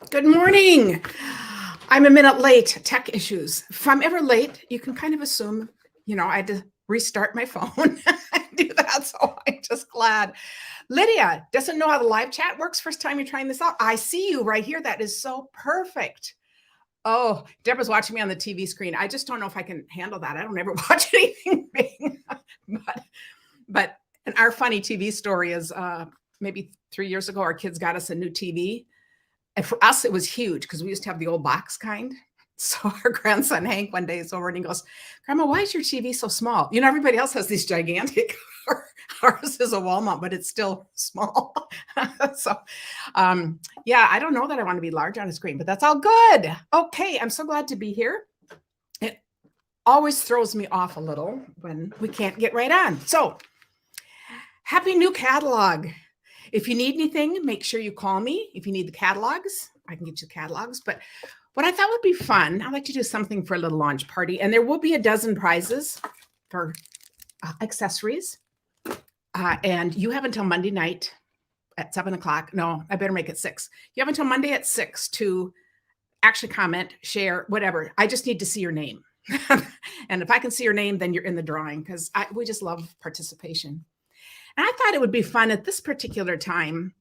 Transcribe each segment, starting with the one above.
Good morning. I'm a minute late. Tech issues. If I'm ever late, you can kind of assume, I had to restart my phone. I do that, so I'm just glad. Lydia doesn't know how the live chat works. First time you're trying this out. I see you right here. That is so perfect. Oh, Deborah's watching me on the TV screen. I just don't know if I can handle that. I don't ever watch anything big. but and our funny TV story is maybe 3 years ago, our kids got us a new TV. And for us, it was huge because we used to have the old box kind. So our grandson Hank one day is over and he goes, "Grandma, why is your TV so small? Everybody else has these gigantic. Ours is a wall mount, but it's still small." So, yeah, I don't know that I want to be large on a screen, but that's all good. Okay, I'm so glad to be here. It always throws me off a little when we can't get right on. So, happy new catalog. If you need anything, make sure you call me. If you need the catalogs, I can get you the catalogs. But what I thought would be fun, I'd like to do something for a little launch party. And there will be a dozen prizes for accessories. And you have until Monday night at 7 o'clock. No, I better make it 6. You have until Monday at 6 to actually comment, share, whatever. I just need to see your name. And if I can see your name, then you're in the drawing because we just love participation. And I thought it would be fun at this particular time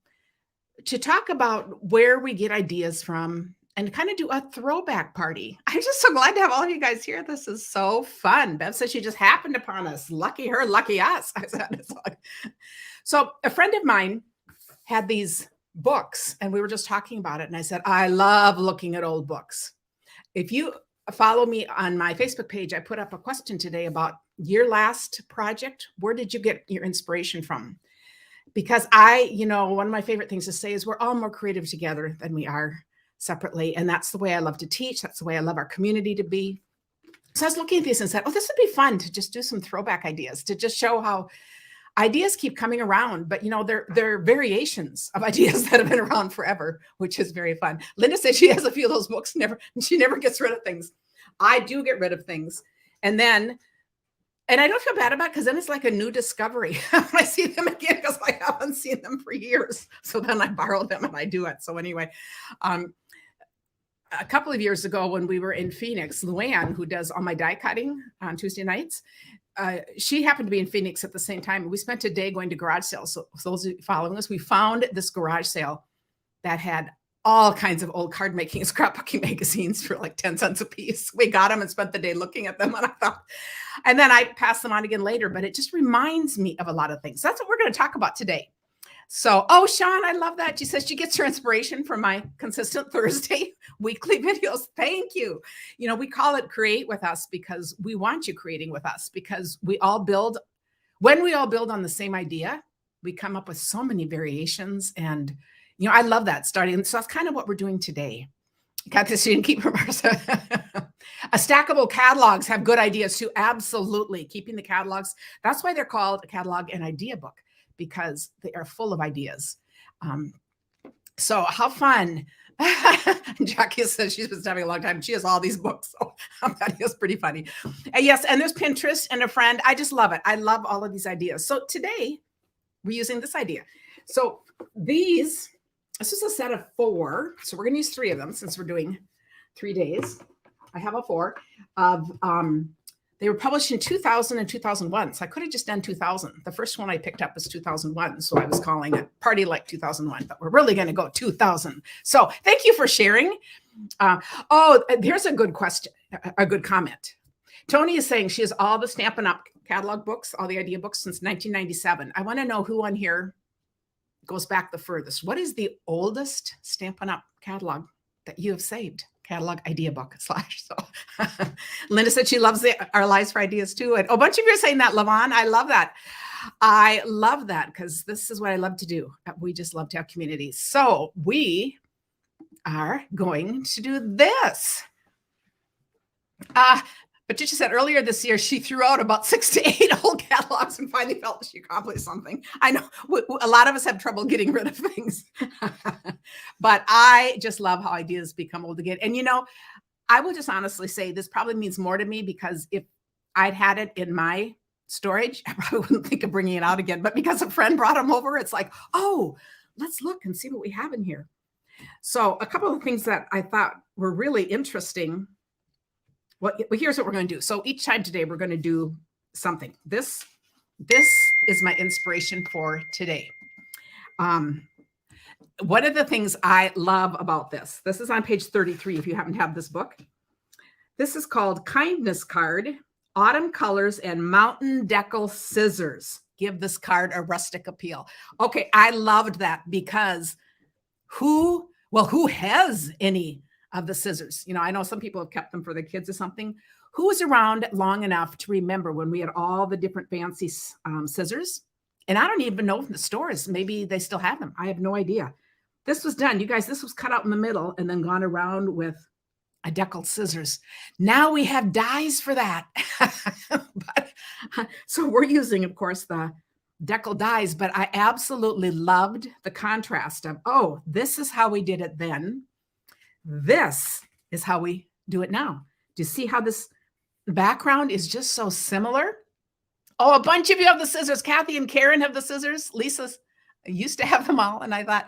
to talk about where we get ideas from and kind of do a throwback party. I'm just so glad to have all of you guys here. This is so fun. Bev says she just happened upon us. Lucky her, lucky us. I said, so a friend of mine had these books and we were just talking about it. And I said, I love looking at old books. If you follow me on my Facebook page, I put up a question today about your last project. Where did you get your inspiration from? Because one of my favorite things to say is we're all more creative together than we are separately. And that's the way I love to teach. That's the way I love our community to be. So I was looking at these and said, this would be fun to just do some throwback ideas, to just show how ideas keep coming around, but they're variations of ideas that have been around forever, which is very fun. Linda said she has a few of those books, she never gets rid of things. I do get rid of things. And I don't feel bad about it because then it's like a new discovery. I see them again because I haven't seen them for years. So then I borrow them and I do it. So anyway, a couple of years ago when we were in Phoenix, Luann, who does all my die cutting on Tuesday nights, she happened to be in Phoenix at the same time. We spent a day going to garage sales. So those following us, we found this garage sale that had all kinds of old card making and scrapbooking magazines for like 10 cents a piece. We got them and spent the day looking at them. And then I passed them on again later, but it just reminds me of a lot of things. So that's what we're going to talk about today. So, Sean, I love that. She says she gets her inspiration from my consistent Thursday weekly videos. Thank you. We call it Create With Us because we want you creating with us because when we all build on the same idea, we come up with so many variations. And, I love that starting. So that's kind of what we're doing today. Got this, you didn't keep remarks. A stackable catalogs have good ideas too. Absolutely. Keeping the catalogs. That's why they're called a catalog and idea book, because they are full of ideas. So how fun. Jackie says she's been having a long time. She has all these books. So that is pretty funny. Yes. And there's Pinterest and a friend. I just love it. I love all of these ideas. So today we're using this idea. So this is a set of 4. So we're going to use 3 of them since we're doing 3 days. I have a 4 of, they were published in 2000 and 2001. So I could have just done 2000. The first one I picked up was 2001. So I was calling it Party Like 2001, but we're really going to go 2000. So thank you for sharing. Here's a good question, a good comment. Tony is saying she has all the Stampin' Up! Catalog books, all the idea books since 1997. I want to know who on here goes back the furthest. What is the oldest Stampin' Up! Catalog that you have saved? Catalog idea book / So Linda said she loves our Lives for Ideas too. And a bunch of you are saying that, Lavon. I love that. I love that because this is what I love to do. We just love to have community. So we are going to do this. Patricia said earlier this year, she threw out about 6 to 8 old catalogs and finally felt she accomplished something. I know a lot of us have trouble getting rid of things, but I just love how ideas become old again. And, I will just honestly say this probably means more to me because if I'd had it in my storage, I probably wouldn't think of bringing it out again. But because a friend brought them over, it's like, let's look and see what we have in here. So a couple of things that I thought were really interesting. Well, here's what we're going to do. So each time today, we're going to do something. This is my inspiration for today. One of the things I love about this is on page 33, if you happen to have this book. This is called Kindness Card, Autumn Colors and Mountain Decal Scissors. Give this card a rustic appeal. Okay, I loved that because who has any of the scissors? You know, I know some people have kept them for the kids or something. Who was around long enough to remember when we had all the different fancy scissors? And I don't even know if in the stores, maybe they still have them. I have no idea. This was done, you guys, this was cut out in the middle and then gone around with a deckled scissors. Now we have dies for that. So we're using, of course, the decal dies, but I absolutely loved the contrast of, oh, this is how we did it then. This is how we do it now. Do you see how this background is just so similar? Oh, a bunch of you have the scissors. Kathy and Karen have the scissors. Lisa's used to have them all. And I thought,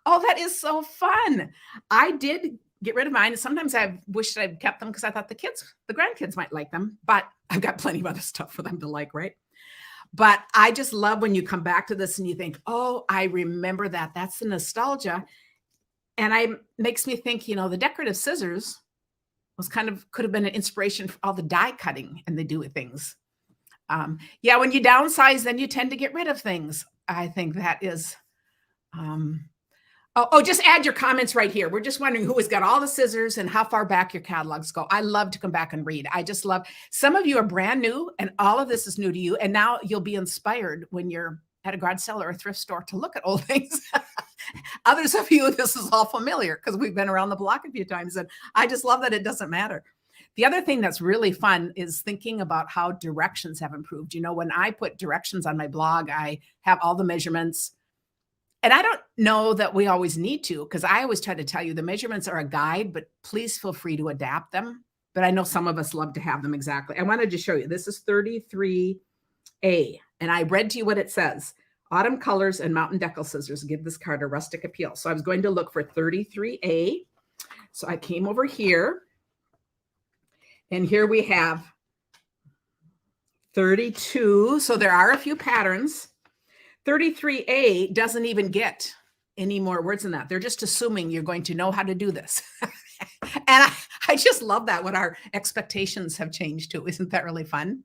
oh, that is so fun. I did get rid of mine. Sometimes I wished I'd kept them because I thought the grandkids might like them, but I've got plenty of other stuff for them to like, right? But I just love when you come back to this and you think, oh, I remember that. That's the nostalgia. And makes me think, you know, the decorative scissors was could have been an inspiration for all the die cutting and the do it things. Yeah, when you downsize, then you tend to get rid of things. I think that is, just add your comments right here. We're just wondering who has got all the scissors and how far back your catalogs go. I love to come back and read. I just love, some of you are brand new and all of this is new to you. And now you'll be inspired when you're at a garage sale or a thrift store to look at old things. Others of you, this is all familiar because we've been around the block a few times. And I just love that it doesn't matter. The other thing that's really fun is thinking about how directions have improved. You know, when I put directions on my blog, I have all the measurements. And I don't know that we always need to, because I always try to tell you the measurements are a guide, but please feel free to adapt them. But I know some of us love to have them exactly. I wanted to show you. This is 33A. And I read to you what it says. Autumn colors and mountain decal scissors give this card a rustic appeal. So I was going to look for 33A. So I came over here. And here we have 32. So there are a few patterns. 33A doesn't even get any more words than that. They're just assuming you're going to know how to do this. And I just love that, what our expectations have changed to. Isn't that really fun?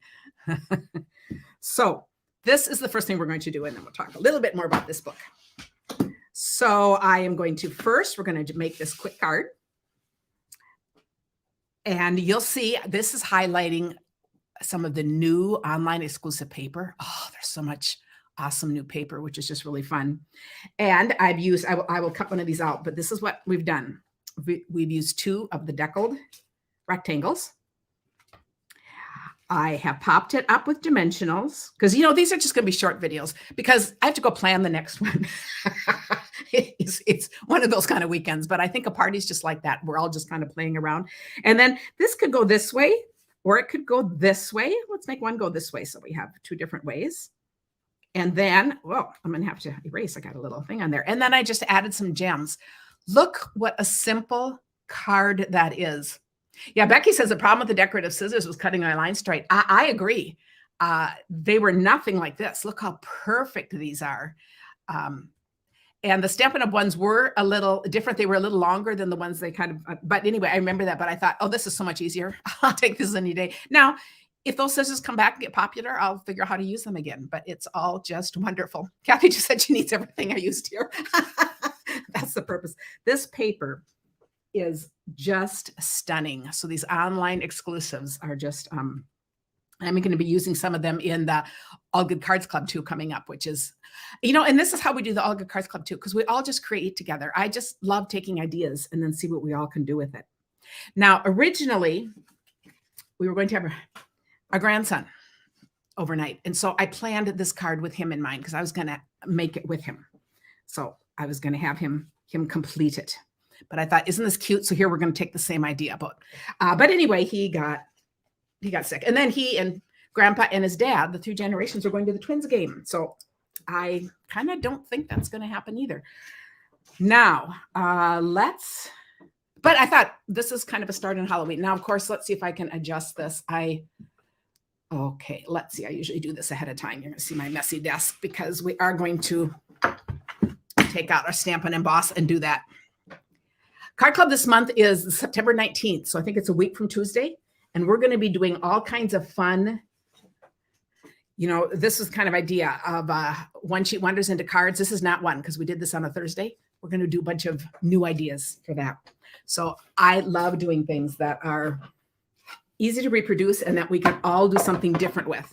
So this is the first thing we're going to do, and then we'll talk a little bit more about this book. So I am going to we're going to make this quick card. And you'll see this is highlighting some of the new online exclusive paper. Oh, there's so much awesome new paper, which is just really fun. And I will cut one of these out, but this is what we've done. We've used 2 of the deckled rectangles. I have popped it up with dimensionals because, you know, these are just going to be short videos because I have to go plan the next one. It's one of those kind of weekends, but I think a party's just like that. We're all just kind of playing around. And then this could go this way or it could go this way. Let's make one go this way. So we have 2 different ways. And then, well, I'm going to have to erase. I got a little thing on there. And then I just added some gems. Look what a simple card that is. Yeah, Becky says the problem with the decorative scissors was cutting my line straight. I agree. They were nothing like this. Look how perfect these are. And the Stampin' Up! Ones were a little different. They were a little longer than the ones they kind of, but anyway, I remember that. But I thought, oh, this is so much easier. I'll take this any day. Now, if those scissors come back and get popular, I'll figure out how to use them again. But it's all just wonderful. Kathy just said she needs everything I used here. That's the purpose. This paper is just stunning. So these online exclusives are just, I'm going to be using some of them in the All Good Cards Club too coming up, which is, you know, and this is how we do the All Good Cards Club too, because we all just create together. I just love taking ideas and then see what we all can do with it. Now, originally, we were going to have a grandson overnight. And so I planned this card with him in mind because I was going to make it with him. So I was going to have him complete it. But I thought, isn't this cute? So here we're going to take the same idea. But anyway, he got sick. And then he and Grandpa and his dad, the 2 generations, were going to the Twins game. So I kind of don't think that's going to happen either. Now, but I thought this is kind of a start on Halloween. Now, of course, let's see if I can adjust this. Okay, let's see. I usually do this ahead of time. You're going to see my messy desk because we are going to take out our Stamp and Emboss and do that. Card Club this month is September 19th. So I think it's a week from Tuesday. And we're going to be doing all kinds of fun. You know, this is kind of idea of one sheet wonders into cards. This is not one because we did this on a Thursday. We're going to do a bunch of new ideas for that. So I love doing things that are easy to reproduce and that we can all do something different with.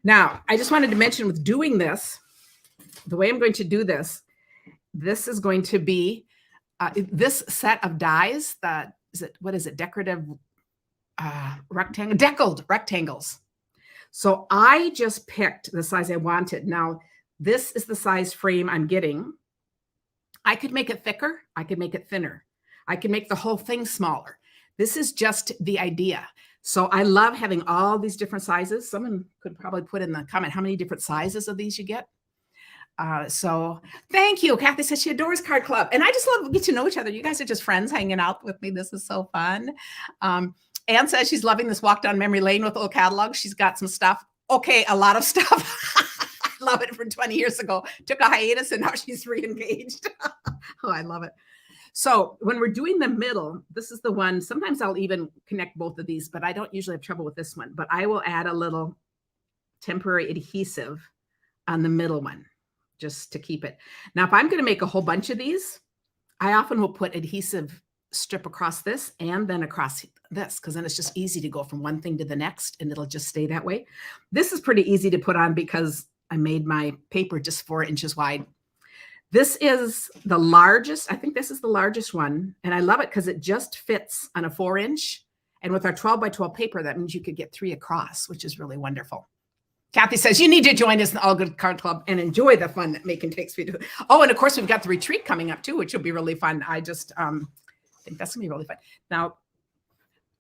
Now, I just wanted to mention with doing this, the way I'm going to do this, this is going to be this set of dies that what is it? Decorative deckled rectangles. So I just picked the size I wanted. Now, this is the size frame I'm getting. I could make it thicker. I could make it thinner. I could make the whole thing smaller. This is just the idea. So I love having all these different sizes. Someone could probably put in the comment how many different sizes of these you get. So thank you. Kathy says she adores Card Club. And I just love to get to know each other. You guys are just friends hanging out with me. This is so fun. Anne says she's loving this walk down memory lane with old catalogs. She's got some stuff. Okay, a lot of stuff. I love it from 20 years ago. Took a hiatus and now she's re-engaged. Oh, I love it. So when we're doing the middle, this is the one. Sometimes I'll even connect both of these, but I don't usually have trouble with this one. But I will add a little temporary adhesive on the middle one just to keep it. Now, if I'm going to make a whole bunch of these, I often will put adhesive strip across this and then across this, because then it's just easy to go from one thing to the next and it'll just stay that way. This is pretty easy to put on because I made my paper just 4 inches wide. This is the largest. I think this is the largest one. And I love it because it just fits on a 4-inch. And with our 12 by 12 paper, that means you could get 3 across, which is really wonderful. Kathy says, you need to join us in the All Good Card Club and enjoy the fun that Macon takes for you to. Oh, and of course, we've got the retreat coming up too, which will be really fun. I just think that's gonna be really fun. Now,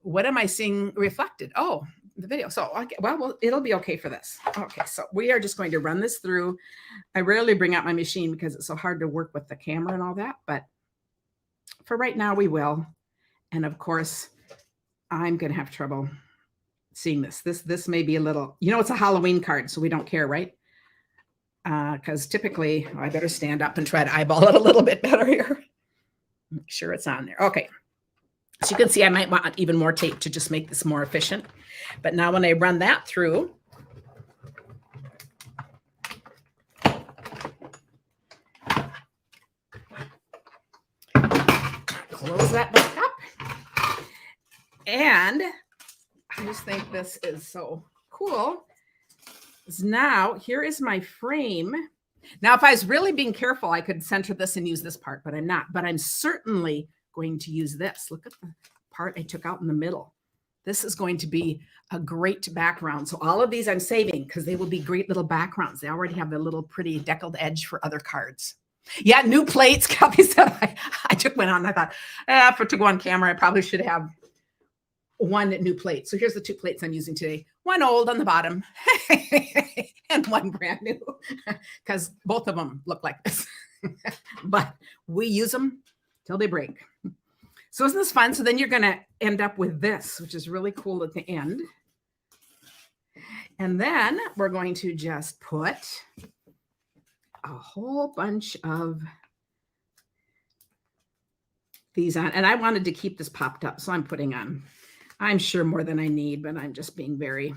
what am I seeing reflected? Oh, the video. So, okay, well, it'll be okay for this. Okay, so we are just going to run this through. I rarely bring out my machine because it's so hard to work with the camera and all that, but for right now, we will. And of course, I'm gonna have trouble seeing this. This may be a little, you know, it's a Halloween card, so we don't care, right? Because typically, I better stand up and try to eyeball it a little bit better here. Make sure it's on there. Okay. So you can see I might want even more tape to just make this more efficient. But now when I run that through, close that back up. And I just think this is so cool. Now, here is my frame. Now, if I was really being careful, I could center this and use this part, but I'm not. But I'm certainly going to use this. Look at the part I took out in the middle. This is going to be a great background. So all of these I'm saving because they will be great little backgrounds. They already have the little pretty deckled edge for other cards. Yeah, new plates. Kathy said I took one on and I thought, to go on camera, I probably should have one new plate. So here's the 2 plates I'm using today. One old on the bottom and one brand new because both of them look like this. But we use them till they break. So isn't this fun? So then you're going to end up with this, which is really cool at the end. And then we're going to just put a whole bunch of these on. And I wanted to keep this popped up, so I'm putting on, I'm sure more than I need, but I'm just being very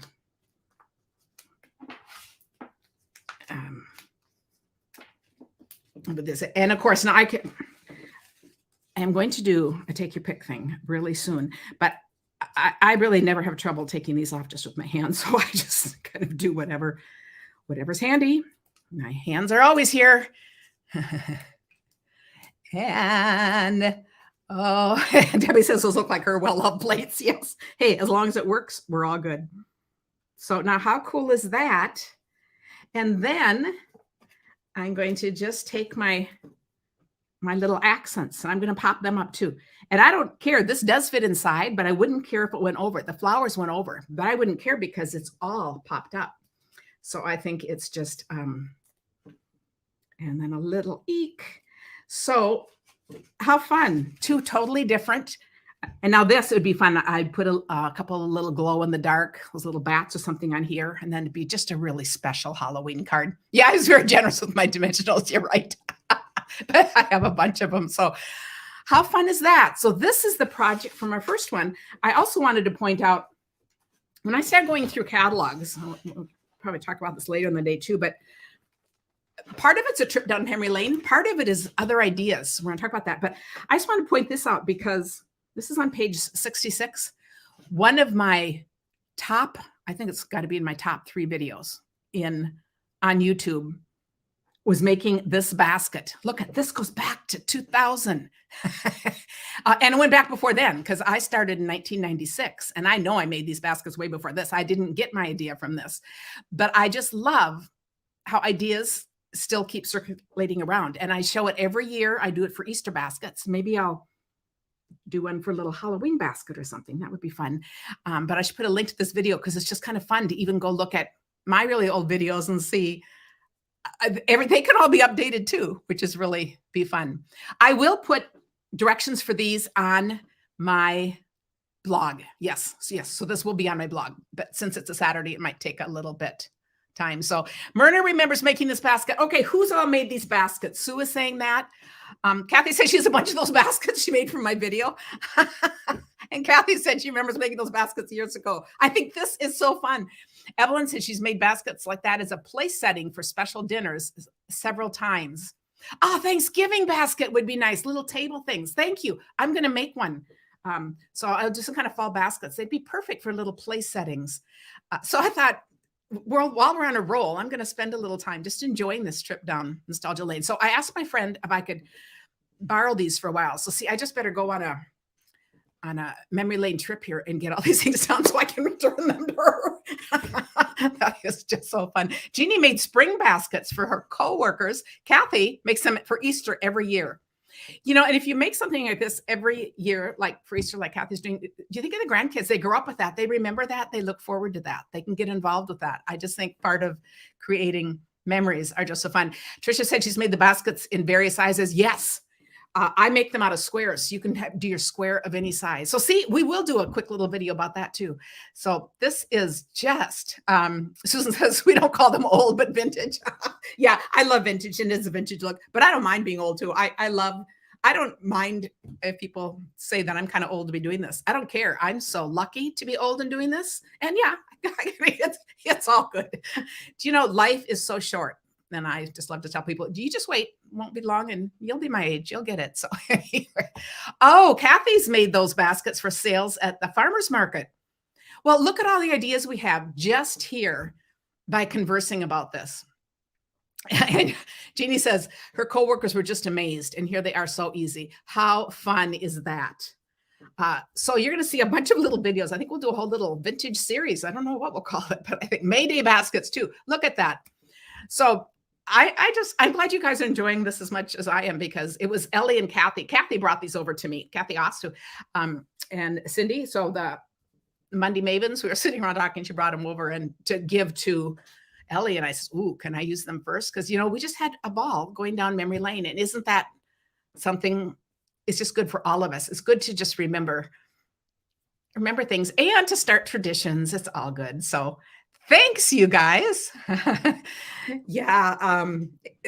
with this. And of course, now I am going to do a take your pick thing really soon, but I really never have trouble taking these off just with my hands. So I just kind of do whatever's handy. My hands are always here. And oh, Debbie says those look like her well-loved plates. Yes. Hey, as long as it works, we're all good. So now how cool is that? And then I'm going to just take my little accents. I'm going to pop them up too. And I don't care. This does fit inside, but I wouldn't care if it went over. The flowers went over, but I wouldn't care because it's all popped up. So I think it's just, and then a little eek. So how fun. Two totally different. And now this would be fun. I'd put a couple of little glow in the dark, those little bats or something on here, and then it'd be just a really special Halloween card. Yeah, I was very generous with my dimensionals. You're right. But I have a bunch of them. So how fun is that? So this is the project from our first one. I also wanted to point out, when I started going through catalogs, we'll probably talk about this later in the day too, but part of it's a trip down memory lane. Part of it is other ideas. We're going to talk about that. But I just want to point this out because this is on page 66. One of my top, I think it's got to be in my top 3 videos on YouTube, was making this basket. Look at this, goes back to 2000. And it went back before then because I started in 1996. And I know I made these baskets way before this. I didn't get my idea from this. But I just love how ideas still keep circulating around. And I show it every year. I do it for Easter baskets. Maybe I'll do one for a little Halloween basket or something. That would be fun. But I should put a link to this video because it's just kind of fun to even go look at my really old videos and see they can all be updated too, which is really be fun. I will put directions for these on my blog. Yes. So this will be on my blog, but since it's a Saturday, it might take a little bit time. So Myrna remembers making this basket. Okay, who's all made these baskets? Sue is saying that. Kathy says she has a bunch of those baskets she made from my video. And Kathy said she remembers making those baskets years ago. I think this is so fun. Evelyn said she's made baskets like that as a place setting for special dinners several times. Oh, Thanksgiving basket would be nice. Little table things. Thank you. I'm going to make one. So I'll do some kind of fall baskets. They'd be perfect for little place settings. So I thought, while we're on a roll, I'm going to spend a little time just enjoying this trip down nostalgia lane. So I asked my friend if I could borrow these for a while. So see, I just better go on a memory lane trip here and get all these things down so I can return them to her. That is just so fun. Jeannie made spring baskets for her coworkers. Kathy makes them for Easter every year. You know, and if you make something like this every year, like for Easter, like Kathy's doing, do you think of the grandkids? They grow up with that. They remember that. They look forward to that. They can get involved with that. I just think part of creating memories are just so fun. Trisha said she's made the baskets in various sizes. Yes. I make them out of squares. So you can do your square of any size. So see, we will do a quick little video about that too. So this is just, Susan says, we don't call them old, but vintage. Yeah, I love vintage and it's a vintage look, but I don't mind being old too. I don't mind if people say that I'm kind of old to be doing this. I don't care. I'm so lucky to be old and doing this. And yeah, it's all good. Do you know, life is so short. And I just love to tell people, you just wait, won't be long and you'll be my age. You'll get it. So, oh, Kathy's made those baskets for sales at the farmer's market. Well, look at all the ideas we have just here by conversing about this. And Jeannie says her coworkers were just amazed. And here they are, so easy. How fun is that? So you're going to see a bunch of little videos. I think we'll do a whole little vintage series. I don't know what we'll call it, but I think Mayday baskets too. Look at that. So I'm glad you guys are enjoying this as much as I am, because it was Ellie and Kathy. Kathy brought these over to me, Kathy Ostu, and Cindy. So the Monday Mavens, we were sitting around talking, she brought them over and to give to Ellie. And I said, ooh, can I use them first? Because, you know, we just had a ball going down memory lane. And isn't that something? It's just good for all of us. It's good to just remember things and to start traditions. It's all good. So thanks, you guys. Yeah.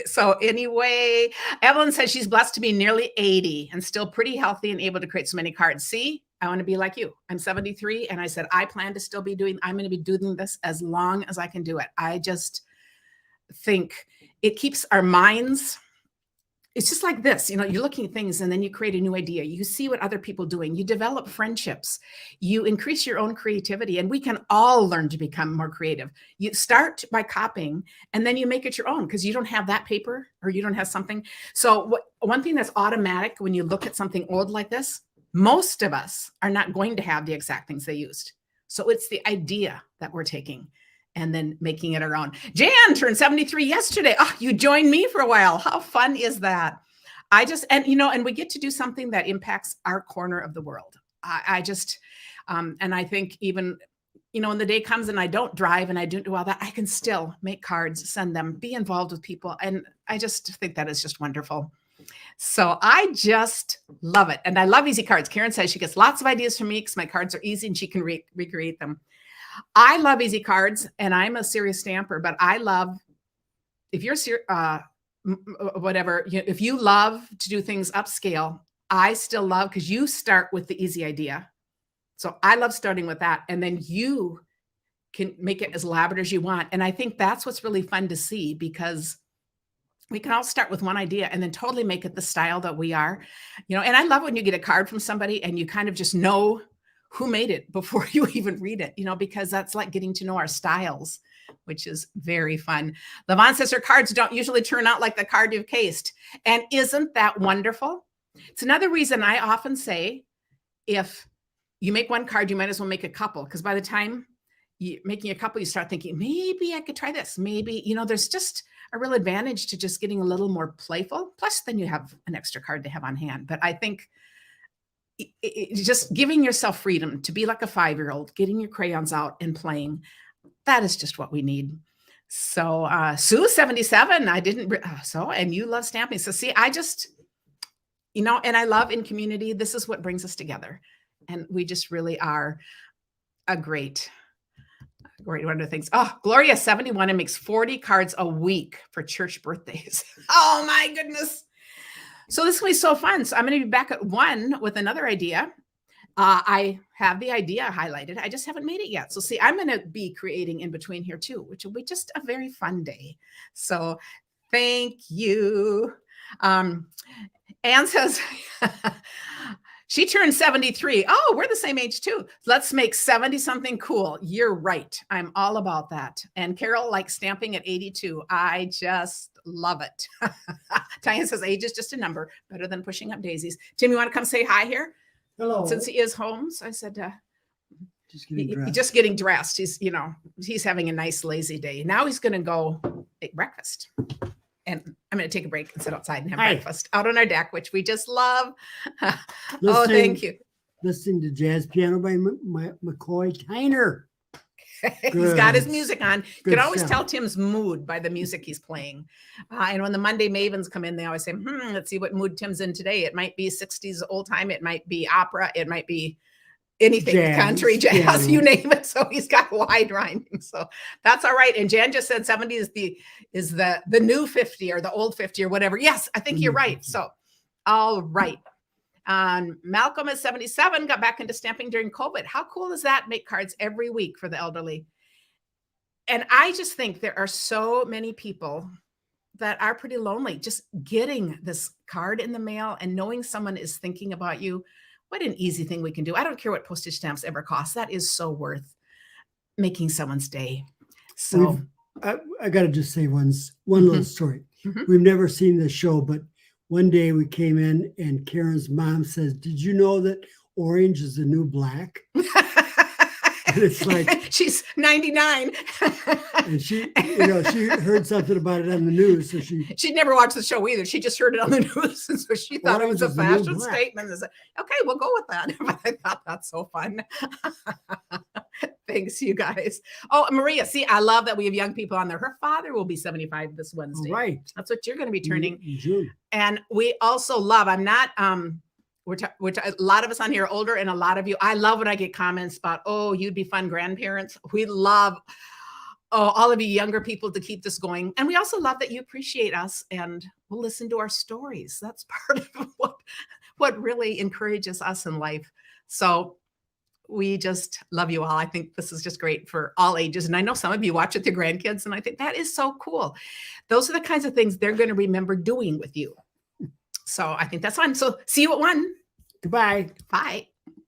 So anyway, Evelyn says she's blessed to be nearly 80 and still pretty healthy and able to create so many cards. See, I want to be like you. I'm 73. And I said, I plan to still be I'm going to be doing this as long as I can do it. I just think it keeps our minds. It's just like this, you know, you're looking at things and then you create a new idea. You see what other people are doing. You develop friendships. You increase your own creativity, and we can all learn to become more creative. You start by copying and then you make it your own because you don't have that paper or you don't have something. So one thing that's automatic when you look at something old like this, most of us are not going to have the exact things they used. So it's the idea that we're taking and then making it our own. Jan turned 73 yesterday. Oh, you joined me for a while. How fun is that? And we get to do something that impacts our corner of the world. And I think even, you know, when the day comes and I don't drive and I don't do all that, I can still make cards, send them, be involved with people. And I just think that is just wonderful. So I just love it. And I love easy cards. Karen says she gets lots of ideas from me because my cards are easy and she can recreate them. I love easy cards and I'm a serious stamper, but I love, if you're whatever, if you love to do things upscale, I still love, because you start with the easy idea. So I love starting with that. And then you can make it as elaborate as you want. And I think that's what's really fun to see, because we can all start with one idea and then totally make it the style that we are, and I love when you get a card from somebody and you kind of just know who made it before you even read it, because that's like getting to know our styles, which is very fun. Levon says her cards don't usually turn out like the card you've cased. And isn't that wonderful? It's another reason I often say, if you make one card, you might as well make a couple, because by the time you're making a couple, you start thinking, maybe I could try this. Maybe, there's just a real advantage to just getting a little more playful. Plus, then you have an extra card to have on hand. But I think just giving yourself freedom to be like a 5-year-old, getting your crayons out and playing, that is just what we need. So Sue 77, and you love stamping. So see, I just, and I love in community, this is what brings us together. And we just really are a great one of the things. Oh, Gloria 71 and makes 40 cards a week for church birthdays. Oh my goodness. So this is going to be so fun. So I'm going to be back at 1 with another idea. I have the idea highlighted. I just haven't made it yet. So see, I'm going to be creating in between here too, which will be just a very fun day. So thank you. Anne says, she turned 73. Oh, we're the same age too. Let's make 70 something cool. You're right. I'm all about that. And Carol likes stamping at 82. I just love it. Diane says age is just a number, better than pushing up daisies. Tim, you want to come say hi here? Hello. Since he is home. So I said, just getting dressed. He's having a nice lazy day. Now he's going to go make breakfast. And I'm going to take a break and sit outside and have breakfast out on our deck, which we just love. Thank you. Listening to jazz piano by McCoy Tyner. He's got his music on. You can always tell Tim's mood by the music he's playing. And when the Monday Mavens come in, they always say, let's see what mood Tim's in today. It might be 60s old time. It might be opera. It might be anything, country, jazz, you name it. So he's got wide rhyming. So that's all right. And Jan just said 70 is the new 50 or the old 50 or whatever. Yes, I think you're right. So, all right. Malcolm is 77, got back into stamping during COVID. How cool is that? Make cards every week for the elderly. And I just think there are so many people that are pretty lonely. Just getting this card in the mail and knowing someone is thinking about you. What an easy thing we can do. I don't care what postage stamps ever cost. That is so worth making someone's day. So I got to just say one little story. We've never seen this show, but one day we came in and Karen's mom says, "Did you know that orange is the new black?" And it's like, she's 99. And she heard something about it on the news. So she'd never watched the show either. She just heard it on the news. And so she thought it was a fashion statement. And said, okay, we'll go with that. But I thought that's so fun. Thanks, you guys. Oh, Maria, see, I love that we have young people on there. Her father will be 75 this Wednesday. Right. That's what you're going to be turning. In June. And we also love, I'm not, which a lot of us on here are older, and a lot of you, I love when I get comments about, oh, you'd be fun grandparents. We love all of you younger people to keep this going. And we also love that you appreciate us and will listen to our stories. That's part of what really encourages us in life. So we just love you all. I think this is just great for all ages. And I know some of you watch with your grandkids, and I think that is so cool. Those are the kinds of things they're going to remember doing with you. So I think that's fun. So see you at 1. Goodbye. Bye.